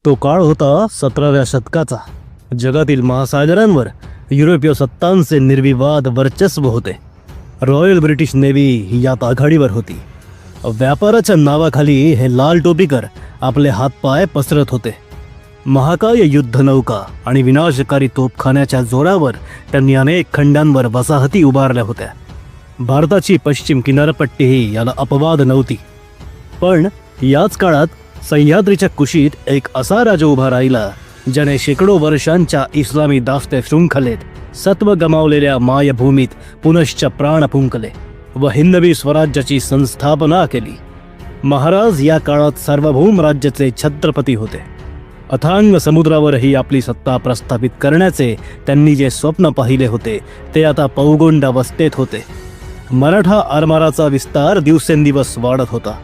तो काळ होता 17व्या शतकाचा. जगातील महासागरांवर युरोपीय सत्तांचे निर्विवाद वर्चस्व होते. रॉयल ब्रिटिश नेव्ही ही यात आघाडीवर होती. व्यापाराच्या नावाखाली हे लाल टोपीकर आपले हातपाय पसरत होते. महाकाय युद्धनौका आणि विनाशकारी तोफखान्याच्या जोरावर त्यांनी अनेक खंडांवर वसाहती उभारल्या होत्या. भारताची पश्चिम किनारपट्टीही याला अपवाद नव्हती. पण याच काळात सह्याद्रीच्या कुशीत एक असा राजा उभा राहिला ज्याने शेकडो वर्षांच्या इस्लामी दास्ते शृंखलेत सत्व गमावलेल्या मायभूमीत पुनश्च प्राण फुंकले व हिंदवी स्वराज्याची संस्थापना केली. महाराज या काळात सार्वभौम राज्याचे छत्रपती होते. अथांग समुद्रावरही आपली सत्ता प्रस्थापित करण्याचे त्यांनी जे स्वप्न पाहिले होते ते आता पौगोंडावस्थेत होते. मराठा आरमाराचा विस्तार दिवसेंदिवस वाढत होता.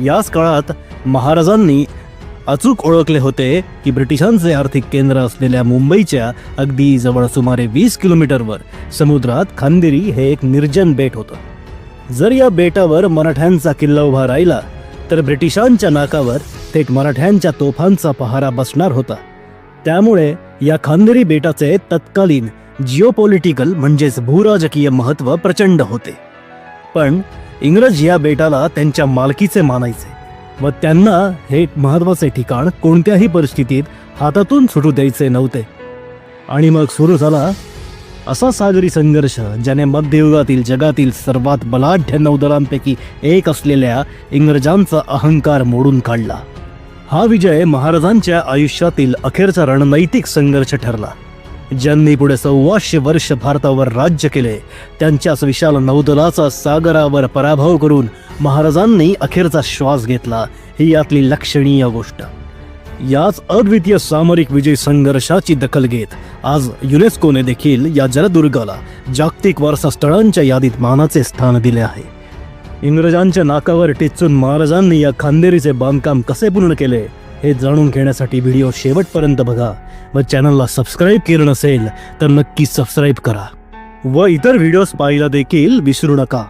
याच काळात महाराजांनी अचूक ओळखले होते की ब्रिटिशांचे आर्थिक केंद्र असलेल्या मुंबईच्या अगदी जवळ सुमारे 20 किलोमीटरवर समुद्रात खांदेरी हे एक निर्जन बेट होतं. जर या बेटावर मराठ्यांचा किल्ला उभा राहिला तर ब्रिटिशांच्या नाकावर थेट मराठ्यांच्या तोफांचा पहारा बसणार होता. त्यामुळे या खांदेरी बेटाचे तत्कालीन जिओपॉलिटिकल म्हणजेच भूराजकीय महत्त्व प्रचंड होते. पण इंग्रज या बेटाला त्यांच्या मालकीचे मानायचे व त्यांना हे महत्त्वाचे ठिकाण कोणत्याही परिस्थितीत हातातून सुटू द्यायचे नव्हते. आणि मग सुरू झाला असा सागरी संघर्ष ज्याने मध्ययुगातील जगातील सर्वात बलाढ्य नौदलांपैकी एक असलेल्या इंग्रजांचा अहंकार मोडून काढला. हा विजय महाराजांच्या आयुष्यातील अखेरचा रणनैतिक संघर्ष ठरला. ज्यांनी पुढे 125 वर्ष भारतावर राज्य केले त्यांच्याच विशाल नौदलाचा सागरावर पराभव करून महाराजांनी अखेरचा श्वास घेतला, ही यातली लक्षणीय गोष्ट. याच अद्वितीय सामरिक विजय संघर्षाची दखल घेत आज युनेस्कोने देखील या जलदुर्गाला जागतिक वारसा स्थळांच्या यादीत मानाचे स्थान दिले आहे. इंग्रजांच्या नाकावर टिचून महाराजांनी या खांदेरीचे बांधकाम कसे पूर्ण केले हे जाणून घेण्यासाठी व्हिडिओ शेवटपर्यंत बघा व चॅनलला सबस्क्राईब केलं नसेल तर नक्की सबस्क्राईब करा व इतर व्हिडिओज पाहायला देखील विसरू नका.